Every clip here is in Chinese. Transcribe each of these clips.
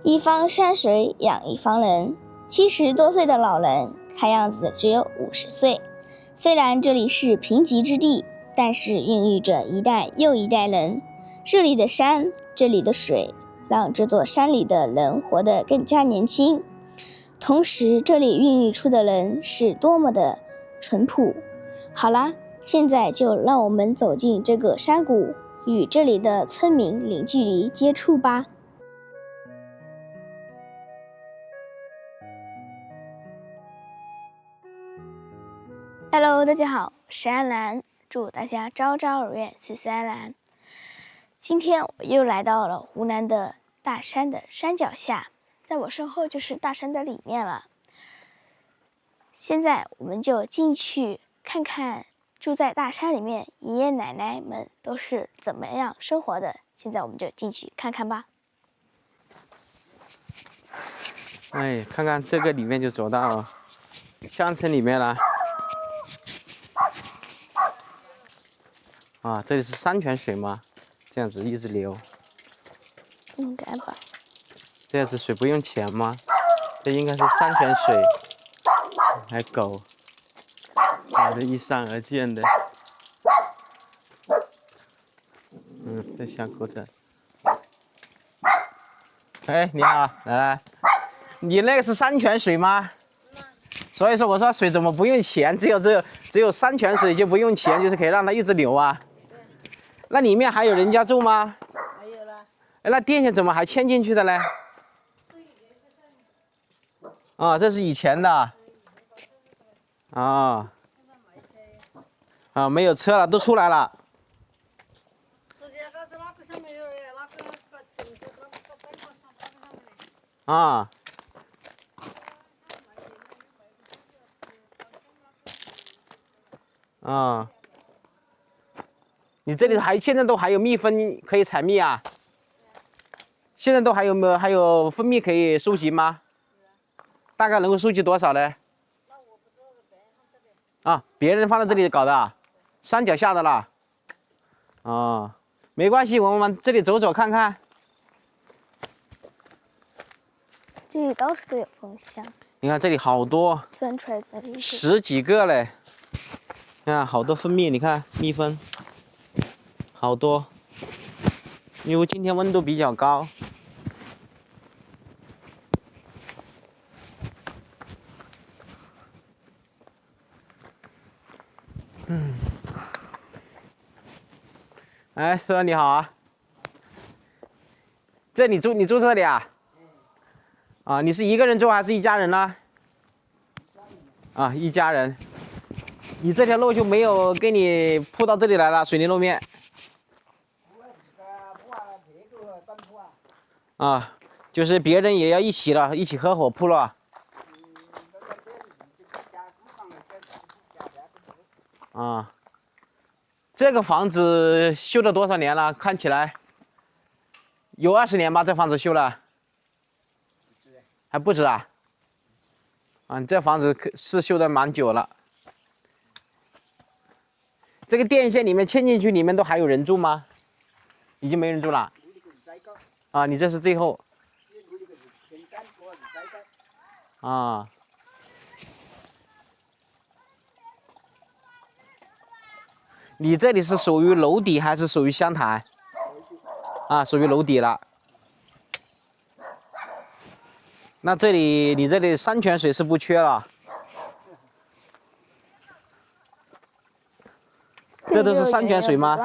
一方山水养一方人，70多岁的老人，看样子只有50岁。虽然这里是贫瘠之地，但是孕育着一代又一代人。这里的山，这里的水，让这座山里的人活得更加年轻。同时，这里孕育出的人是多么的淳朴。好啦，现在就让我们走进这个山谷，与这里的村民零距离接触吧。Hello， 大家好，我是安兰，祝大家朝朝如愿，岁岁安然。今天我又来到了湖南的大山的山脚下，在我身后就是大山的里面了。现在我们就进去看看住在大山里面爷爷奶奶们都是怎么样生活的。现在我们就进去看看吧。哎，看看这个里面就走到乡村里面了。啊，这里是山泉水吗？这样子一直流。应该吧。这样子水不用钱吗？这应该是山泉水。还狗，这一山而建的。这小狗子。哎，你好，来，你那个是山泉水吗？所以说我说水怎么不用钱？只有山泉水就不用钱，就是可以让它一直流啊。那里面还有人家住吗？没有了。哎，那电线怎么还牵进去的呢？啊，这是以前的。啊。啊，没有车了，都出来了。啊。啊。你这里现在都还有蜜蜂可以采蜜啊？现在都还有蜂蜜可以收集吗？大概能够收集多少呢？啊，别人放在这里搞的啊，山脚下的啦。哦，没关系，我们往这里走走看看。这里到处都有蜂箱。你看这里好多，钻出来钻进去10几个嘞。你看好多蜂蜜，你看蜜蜂，好多。因为今天温度比较高。哎，叔你好啊。你住这里啊？啊，你是一个人住还是一家人呢？啊，一家人。你这条路就没有给你铺到这里来了，水泥路面。啊，就是别人也要一起了，一起合伙铺了。啊，这个房子修了多少年了？看起来有20年吧，这房子修了。还不止啊？啊，这房子是修的蛮久了。这个电线里面牵进去，里面都还有人住吗？已经没人住了。啊，你这是最后。啊。你这里是属于楼底还是属于湘潭？啊，属于楼底了。那你这里山泉水是不缺了。这都是山泉水吗？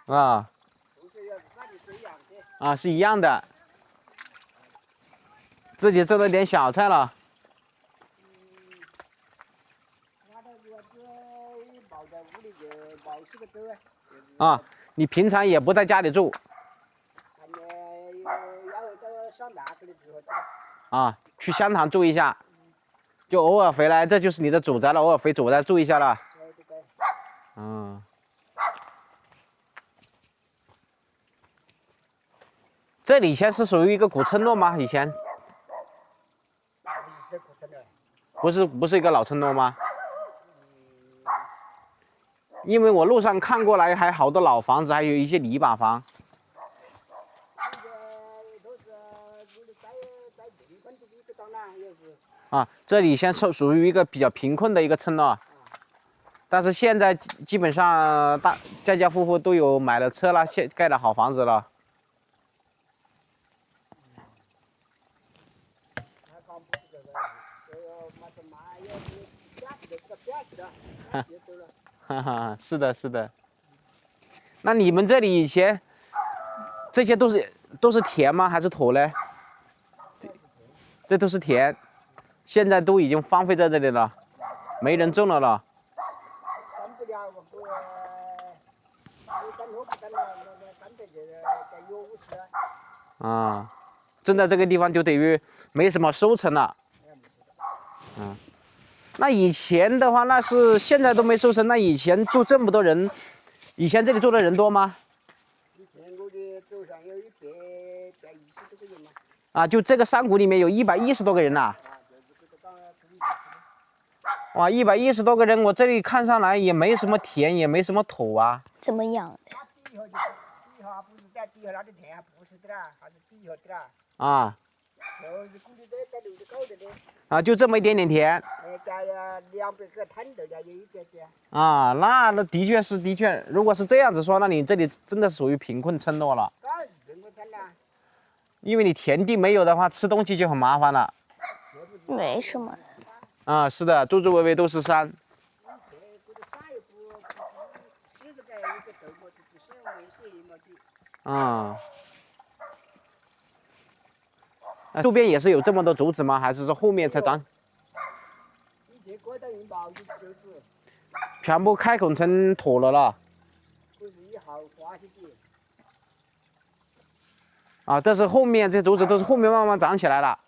啊。啊，是一样的。自己种了点小菜了。啊，你平常也不在家里住。啊，去湘潭住一下，就偶尔回来，这就是你的主宅了，偶尔回主宅住一下了。嗯。这里以前是属于一个古村落吗？以前？不是一个老村落吗？因为我路上看过来，还好多老房子，还有一些泥巴房。啊，这里先属于一个比较贫困的一个村落，但是现在基本上家家户户都有买了车了，盖了好房子了。哈哈，是的，是的。那你们这里以前这些都是田吗？还是土嘞？这都是田，现在都已经荒废在这里了，没人种了。啊，种在这个地方就等于没什么收成了。那以前的话，那是现在都没收成，那以前住这么多人，以前这里住的人多吗？以前我的走上有120多个人嘛。啊，就这个山谷里面有110多个人呐。哇，110多个人，我这里看上来也没什么田，也没什么土啊。怎么养的？底下不是在底下那的田还不是的啦，还是底下的啦。啊。就是估计在路的搞的嘞。啊，就这么一点点田。加200个摊头的有一点点。啊，那的确，如果是这样子说，那你这里真的属于贫困村落了。当然是贫困村啦。因为你田地没有的话，吃东西就很麻烦了。没什么。啊，是的，周周围围都是山。啊。周边也是有这么多竹子吗？还是说后面才长？全部开垦成土了。啊，这是后面这竹子都是后面慢慢长起来了，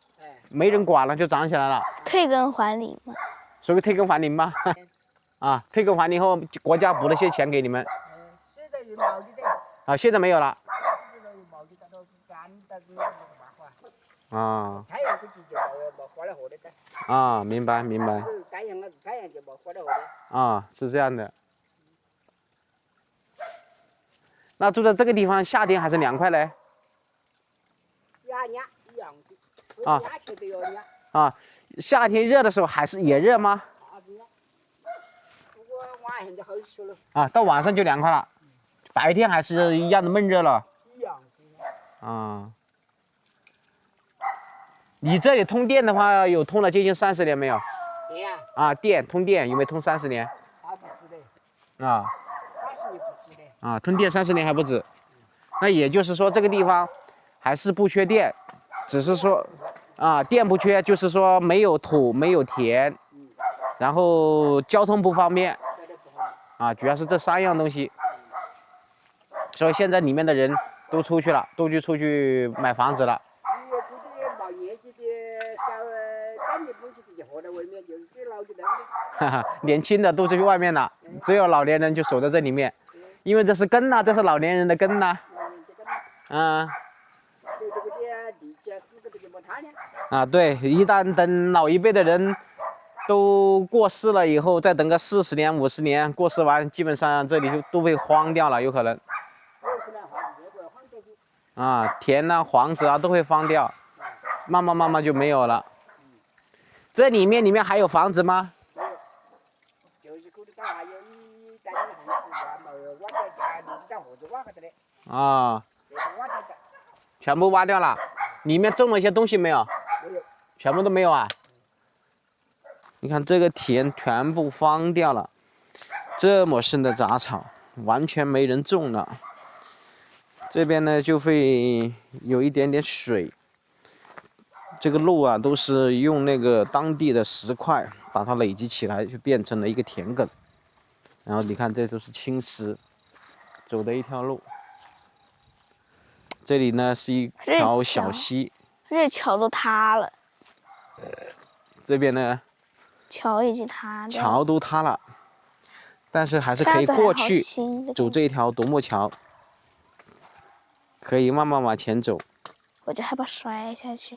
没人管了就长起来了。退耕还林嘛。属于退耕还林吗？啊，退耕还林后，国家补了些钱给你们。现在有毛的。啊，现在没有了。啊。啊，明白。啊，是这样的。那住在这个地方，夏天还是凉快嘞？啊。啊，夏天热的时候也热吗？啊，到晚上就凉快了，白天还是一样的闷热了。啊。你这里通电的话，有通了接近30年没有？啊，通电有没有通30年？还不止嘞。啊。30年不止嘞。啊，通电30年还不止。那也就是说，这个地方还是不缺电，只是说，啊，电不缺，就是说没有土，没有田，然后交通不方便。啊，主要是这3样东西。所以现在里面的人都出去了，都出去买房子了。哈哈，年轻的都出去外面了，只有老年人就守在这里面，因为这是根呐，这是老年人的根呐。啊。啊，对，一旦等老一辈的人都过世了以后，再等个40年、50年，过世完，基本上这里就都会荒掉了，有可能。啊，田呐、房子啊都会荒掉，慢慢就没有了。这里面还有房子吗？啊，全部挖掉了。里面种了一些东西没有？没有，全部都没有啊。你看这个田全部荒掉了，这么深的杂草，完全没人种了。这边呢就会有一点点水。这个路啊都是用那个当地的石块把它累积起来，就变成了一个田埂。然后你看这都是青石走的一条路。这里呢是一条小溪，这桥都塌了。这边呢，桥已经塌了。桥都塌了，但是还是可以过去，走这一条独木桥，可以慢慢往前走。我就害怕摔下去。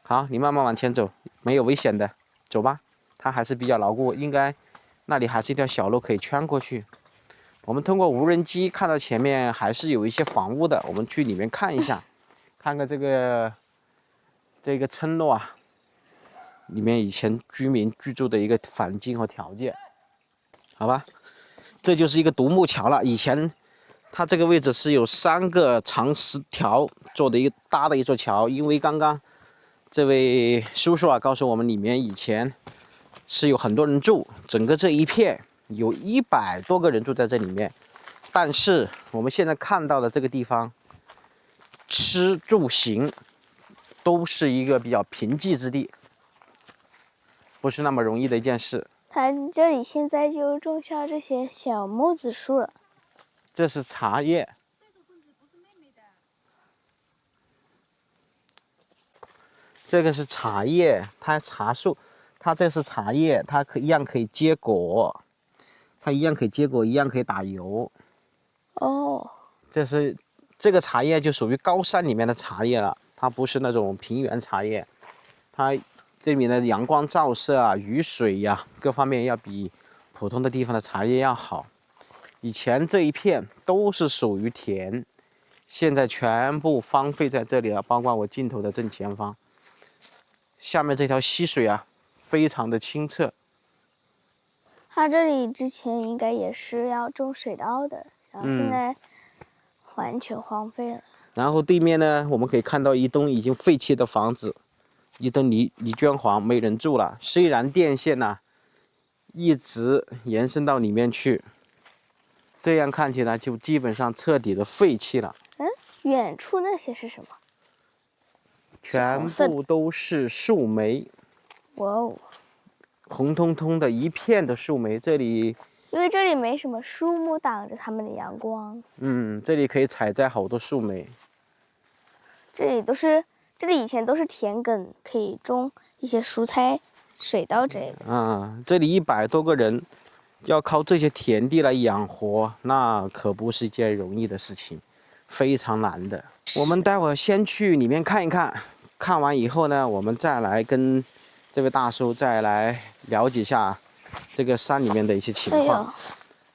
好，你慢慢往前走，没有危险的，走吧。它还是比较牢固，应该那里还是一条小路可以穿过去。我们通过无人机看到前面还是有一些房屋的，我们去里面看一下，看看这个村落啊。里面以前居民居住的一个环境和条件，好吧？这就是一个独木桥了。以前它这个位置是有3个长石条做的搭的一座桥，因为刚刚这位叔叔啊告诉我们，里面以前是有很多人住，整个这一片有100多个人住在这里面。但是我们现在看到的这个地方，吃住行都是一个比较贫瘠之地，不是那么容易的一件事。它这里现在就种下这些小木子树了。这是茶叶，这个是茶叶，它茶树，它这是茶叶，它一样可以结果，一样可以打油。哦，这个茶叶就属于高山里面的茶叶了，它不是那种平原茶叶，它这里面的阳光照射啊、雨水呀、各方面要比普通的地方的茶叶要好。以前这一片都是属于田，现在全部荒废在这里了，包括我镜头的正前方。下面这条溪水啊，非常的清澈。它这里之前应该也是要种水稻的，然后现在完全荒废了。然后对面呢，我们可以看到一栋已经废弃的房子，一栋泥砖房，没人住了。虽然电线呢一直延伸到里面去，这样看起来就基本上彻底的废弃了。远处那些是什么？全部都是树莓。哇哦！红彤彤的一片的树莓，这里因为这里没什么树木挡着它们的阳光。这里可以采摘好多树莓。这里以前都是田埂，可以种一些蔬菜、水稻之类的。这里100多个人要靠这些田地来养活，那可不是一件容易的事情，非常难的。我们待会儿先去里面看一看，看完以后呢，我们再来跟这位大叔再来了解一下这个山里面的一些情况。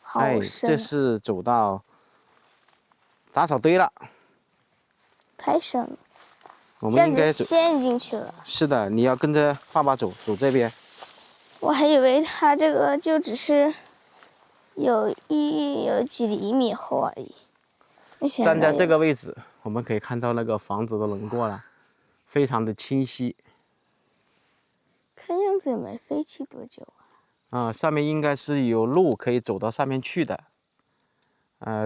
好深！这是走到杂草堆了，太深了。我们应该陷进去了。是的，你要跟着爸爸走这边。我还以为它这个就只是有几厘米厚而已。站在这个位置，我们可以看到那个房子的轮廓了，非常的清晰。看样子也没废弃多久啊。上面应该是有路可以走到上面去的。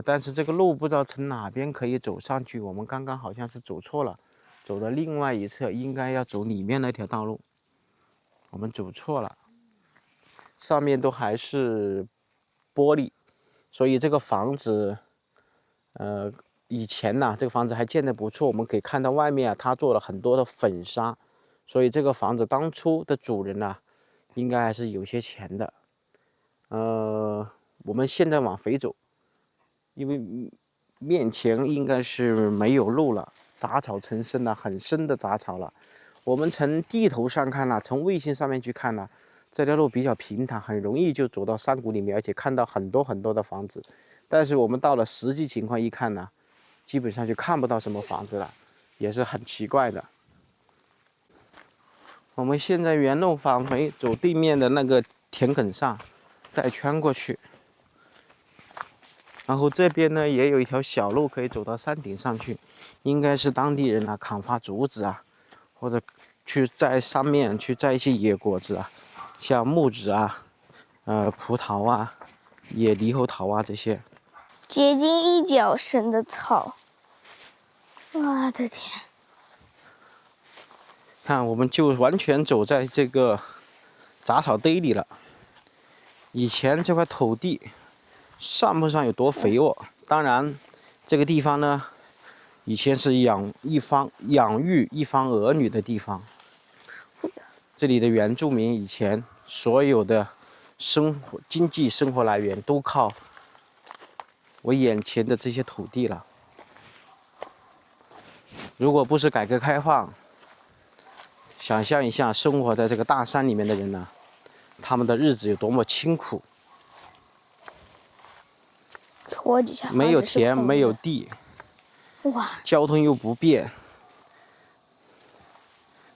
但是这个路不知道从哪边可以走上去，我们刚刚好像是走错了，走到另外一侧，应该要走里面那条道路，我们走错了。上面都还是玻璃，所以这个房子，以前呢，这个房子还建得不错，我们可以看到外面啊，它做了很多的粉刷，所以这个房子当初的主人呢，应该还是有些钱的。我们现在往回走，因为面前应该是没有路了，杂草丛生了，很深的杂草了。我们从地图上看了，从卫星上面去看了，这条路比较平坦，很容易就走到山谷里面，而且看到很多很多的房子。但是我们到了实际情况一看呢，基本上就看不到什么房子了，也是很奇怪的。我们现在原路返回，走对面的那个田埂上，再圈过去。然后这边呢也有一条小路可以走到山顶上去，应该是当地人啊砍伐竹子啊，或者去在上面去摘一些野果子啊，像木子啊、葡萄啊、野猕猴桃啊这些。接近一脚深的草，我的天！看，我们就完全走在这个杂草堆里了。以前这块土地算不上有多肥沃，当然这个地方呢，以前是养育一方儿女的地方。这里的原住民以前所有的经济生活来源都靠我眼前的这些土地了。如果不是改革开放，想象一下生活在这个大山里面的人呢，他们的日子有多么清苦。搓几下，没有田，没有地，哇，交通又不便。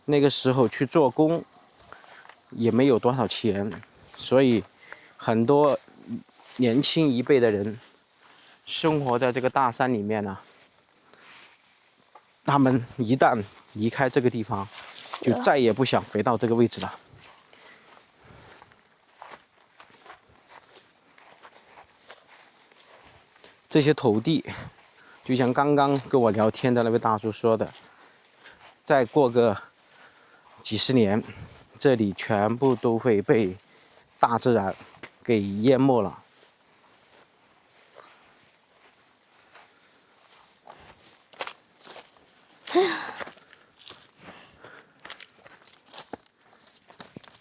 那个时候去做工，也没有多少钱，所以很多年轻一辈的人生活在这个大山里面呢，他们一旦离开这个地方，就再也不想回到这个位置了。这些土地，就像刚刚跟我聊天的那位大叔说的，再过个几十年，这里全部都会被大自然给淹没了。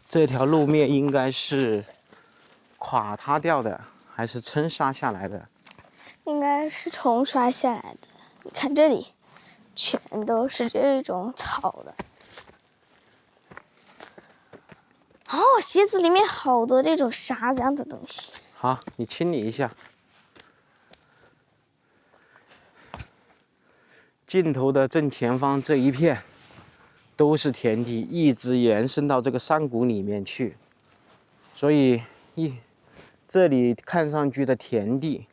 这条路面应该是垮塌掉的，还是冲刷下来的？应该是冲刷下来的。你看这里，全都是这种草了。哦，鞋子里面好多这种沙这样的东西。好，你清理一下。镜头的正前方这一片都是田地，一直延伸到这个山谷里面去，所以这里看上去的田地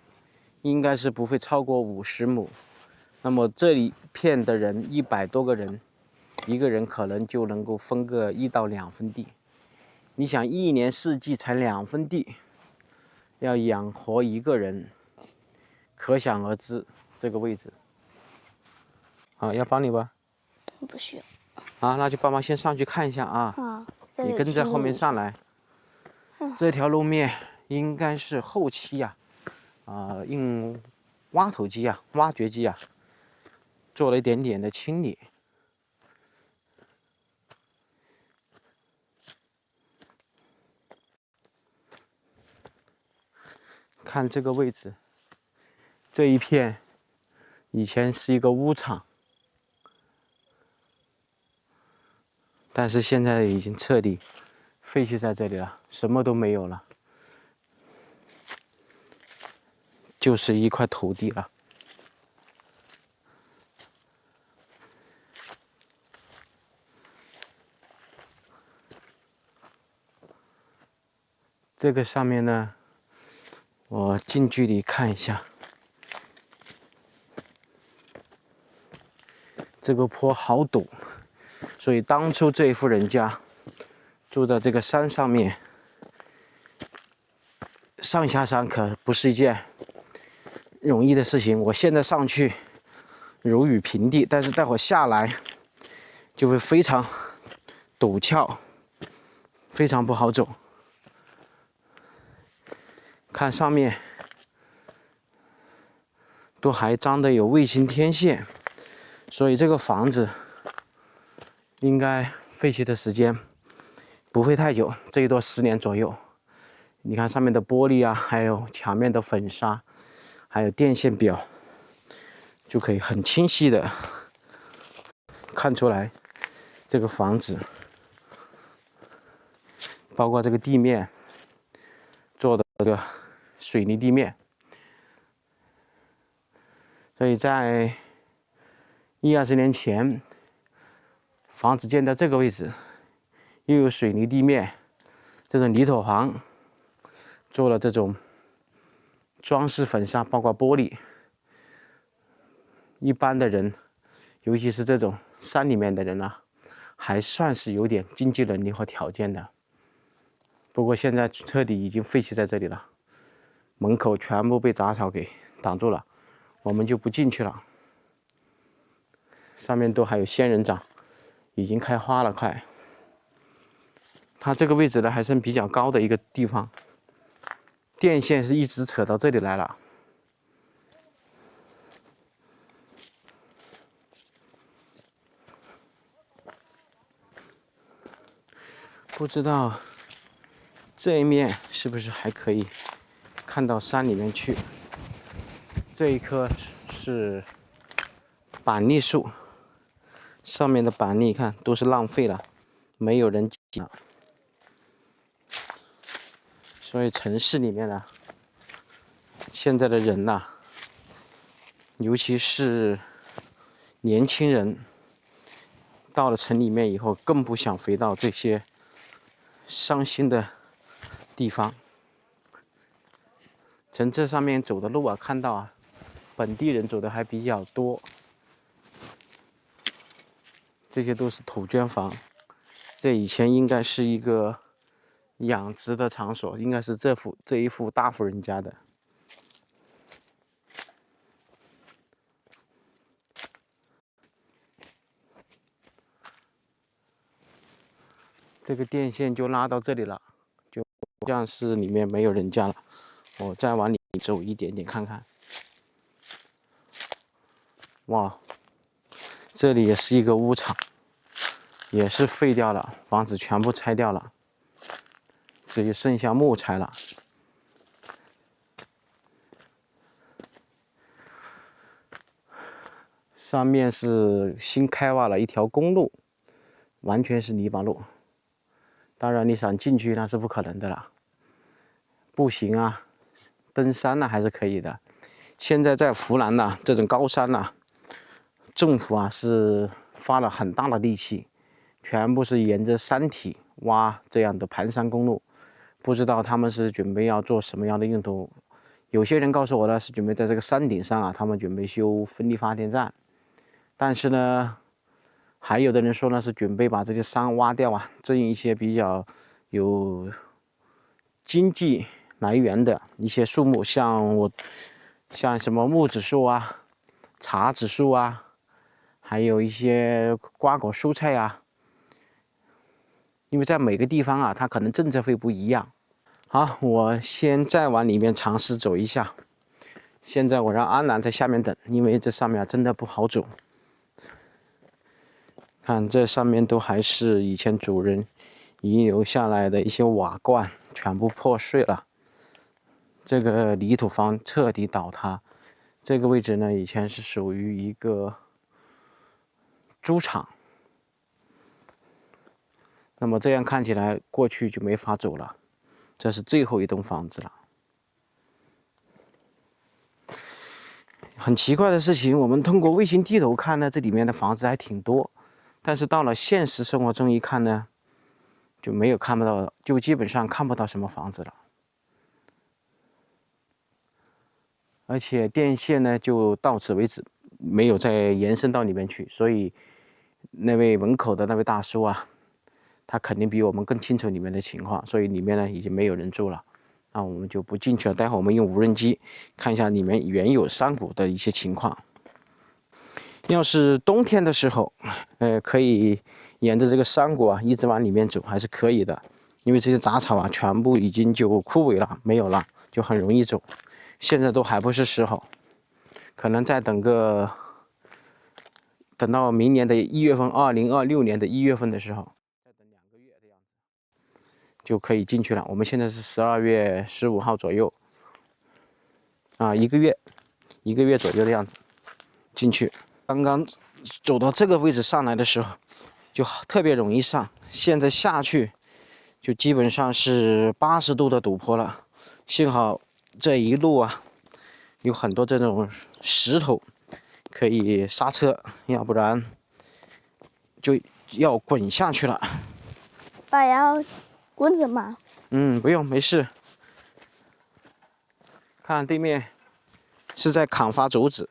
应该是不会超过50亩。那么这里片的人100多个人，一个人可能就能够分个1到2分地。你想，1年4季才2分地，要养活一个人，可想而知这个位置。啊，要帮你吧？不需要。啊，那就帮忙先上去看一下啊。啊，你跟在后面上来。这条路面应该是后期呀，用挖土机啊、挖掘机啊，做了一点点的清理。看这个位置，这一片以前是一个屋场，但是现在已经彻底废弃在这里了，什么都没有了，就是一块土地了。这个上面呢，我近距离看一下，这个坡好陡，所以当初这一户人家住在这个山上面，上下山可不是一件容易的事情。我现在上去如履平地，但是待会下来就会非常陡峭，非常不好走。看上面都还长得有卫星天线，所以这个房子应该废弃的时间不会太久，最多10年左右。你看上面的玻璃啊，还有墙面的粉刷，还有电线表，就可以很清晰的看出来这个房子，包括这个地面做的这个水泥地面。所以在20年前，房子建在这个位置，又有水泥地面，这种泥土黄，做了这种装饰粉刷，包括玻璃。一般的人，尤其是这种山里面的人啊，还算是有点经济能力和条件的。不过现在彻底已经废弃在这里了，门口全部被杂草给挡住了，我们就不进去了。上面都还有仙人掌，已经开花了快。它这个位置呢还是比较高的一个地方，电线是一直扯到这里来了。不知道这一面是不是还可以看到山里面去。这一棵是板栗树，上面的板栗看都是浪费了，没有人捡了。所以城市里面呢，现在的人呐，尤其是年轻人，到了城里面以后，更不想回到这些伤心的地方。从这上面走的路啊，看到啊，本地人走的还比较多。这些都是土圈房，这以前应该是一个养殖的场所，应该是这一户大户人家的。这个电线就拉到这里了，就像是里面没有人家了。我再往里走一点点看看。哇，这里也是一个屋场，也是废掉了，房子全部拆掉了，只剩下木材了。上面是新开挖了一条公路，完全是泥巴路。当然，你想进去那是不可能的了。步行啊，登山呢还是可以的。现在在湖南呢，这种高山呢，政府啊是花了很大的力气，全部是沿着山体挖这样的盘山公路。不知道他们是准备要做什么样的用途。有些人告诉我呢，是准备在这个山顶上啊，他们准备修风力发电站。但是呢，还有的人说呢，是准备把这些山挖掉啊，种一些比较有经济来源的一些树木，像什么木子树啊、茶子树啊，还有一些瓜果蔬菜啊。因为在每个地方啊，它可能政策会不一样。好，我先再往里面尝试走一下。现在我让安南在下面等，因为这上面真的不好走。看这上面都还是以前主人遗留下来的一些瓦罐，全部破碎了。这个泥土房彻底倒塌。这个位置呢，以前是属于一个猪场。那么这样看起来，过去就没法走了。这是最后一栋房子了。很奇怪的事情，我们通过卫星地图看呢，这里面的房子还挺多。但是到了现实生活中一看呢，就看不到，就基本上看不到什么房子了。而且电线呢，就到此为止，没有再延伸到里面去。所以那位门口的那位大叔啊，他肯定比我们更清楚里面的情况。所以里面呢，已经没有人住了。那我们就不进去了。待会儿我们用无人机看一下里面原有山谷的一些情况。要是冬天的时候，可以沿着这个山谷啊，一直往里面走，还是可以的。因为这些杂草啊，全部已经就枯萎了，没有了，就很容易走。现在都还不是时候，可能再等到明年的1月份，2026年的1月份的时候，再等2个月的样子，就可以进去了。我们现在是12月15号左右，啊，1个月左右的样子进去。刚刚走到这个位置上来的时候，就特别容易上。现在下去，就基本上是80度的陡坡了。幸好这一路啊，有很多这种石头可以刹车，要不然就要滚下去了。爸要滚着吗？不用，没事。看对面是在砍伐竹子。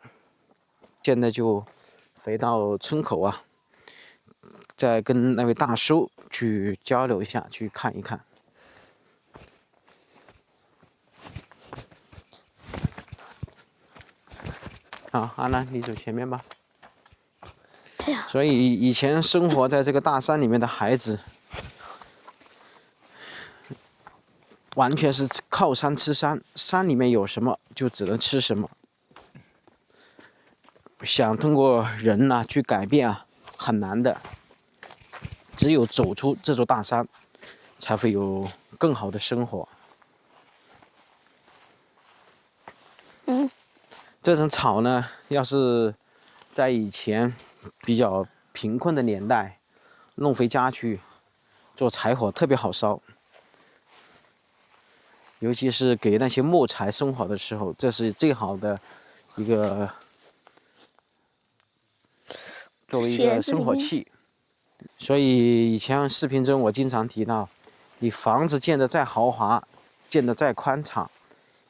现在就回到村口啊，再跟那位大叔去交流一下，去看一看。好，阿南，你走前面吧。哎呀，所以以前生活在这个大山里面的孩子，完全是靠山吃山，山里面有什么就只能吃什么。想通过人呢去改变啊，很难的。只有走出这座大山，才会有更好的生活。这种草呢，要是在以前比较贫困的年代，弄回家去做柴火特别好烧。尤其是给那些木材生火的时候，这是最好的一个作为一个生火器。所以以前视频中我经常提到，你房子建得再豪华，建得再宽敞，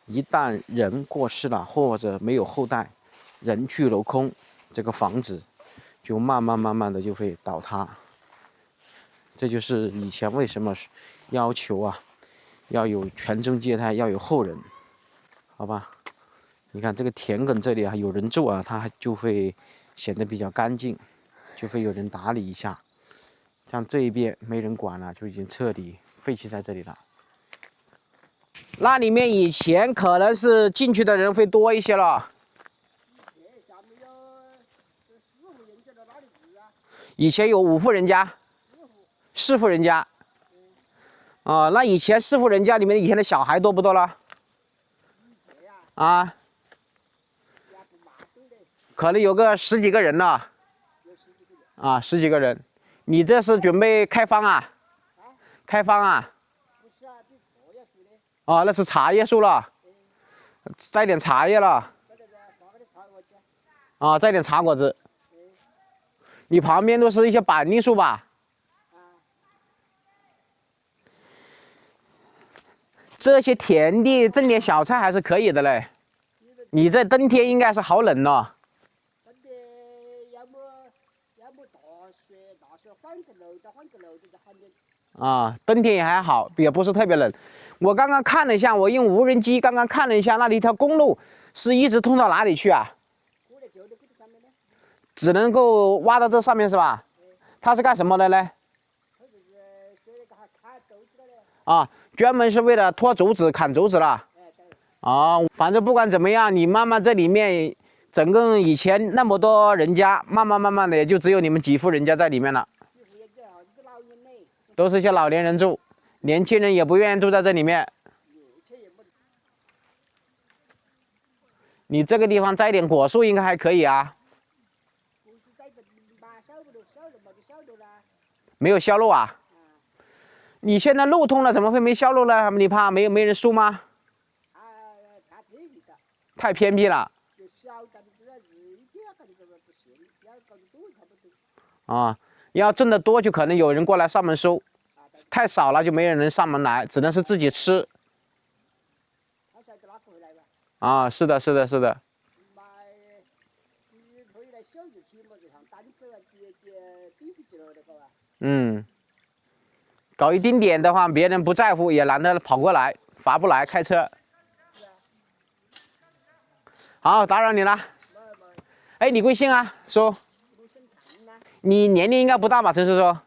一旦人过世了或者没有后代，人去楼空，这个房子就慢慢的就会倒塌。这就是以前为什么要求啊，要有传宗接代，要有后人，好吧？你看这个田埂这里啊，有人住啊，它就会显得比较干净，就会有人打理一下。像这一边没人管了，就已经彻底废弃在这里了。那里面以前可能是进去的人会多一些了。以前有5户人家，4户人家。那以前4户人家里面以前的小孩多不多了？啊，可能有个10几个人了。10几个人。你这是准备开荒啊？开荒啊？那是茶叶树了，摘点茶叶了。摘点茶果子。你旁边都是一些板栗树吧？这些田地种点小菜还是可以的嘞。你这冬天应该是好冷哦。冬天也还好，也不是特别冷。我刚刚看了一下，我用无人机刚刚看了一下，那里一条公路是一直通到哪里去啊？只能够挖到这上面是吧？它是干什么的呢？专门是为了拖竹子、砍竹子了。反正不管怎么样，你慢慢这里面，整个以前那么多人家，慢慢的也就只有你们几户人家在里面了。都是一些老年人住，年轻人也不愿意住在这里面。你这个地方栽点果树应该还可以啊。没有销路啊？你现在路通了，怎么会没销路呢？你怕没人收吗？太偏僻了。要种得多就可能有人过来上门收，太少了就没人能上门来，只能是自己吃。是的。搞一丁点的话，别人不在乎，也懒得跑过来，划不来开车。好，打扰你了。你贵姓啊？说。你年龄应该不大吧？陈叔叔。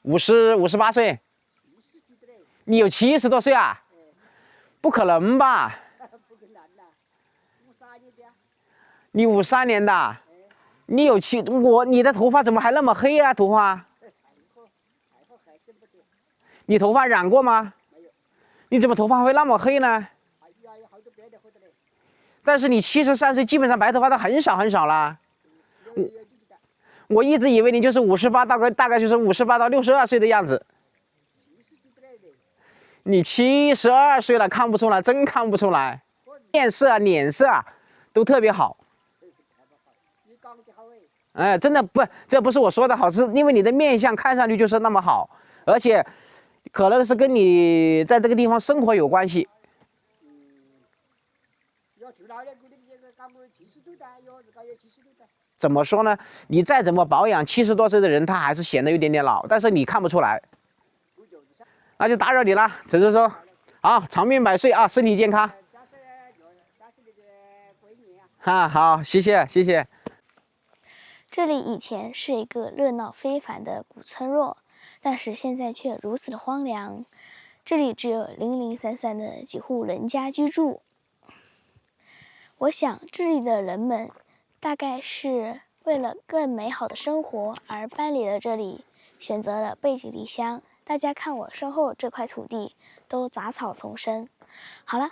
58岁。你有70多岁啊？不可能吧？你53年的？你有你的头发怎么还那么黑啊？头发？你头发染过吗？你怎么头发会那么黑呢？但是你73岁，基本上白头发都很少了。我一直以为你就是58，大概就是58到62岁的样子。你72岁了，看不出来，真看不出来。面色啊，脸色啊，都特别好。真的不，这不是我说的好，是因为你的面相看上去就是那么好，而且可能是跟你在这个地方生活有关系。怎么说呢？你再怎么保养，70多岁的人他还是显得有点老，但是你看不出来。那就打扰你了，陈叔叔。好，长命百岁啊，身体健康。好，谢谢。这里以前是一个热闹非凡的古村落，但是现在却如此的荒凉。这里只有零零散散的几户人家居住。我想这里的人们大概是为了更美好的生活而搬离了这里，选择了背井离乡。大家看我身后这块土地都杂草丛生。好了，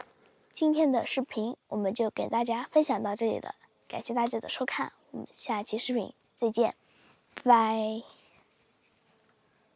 今天的视频我们就给大家分享到这里了，感谢大家的收看，我们下期视频再见，拜拜。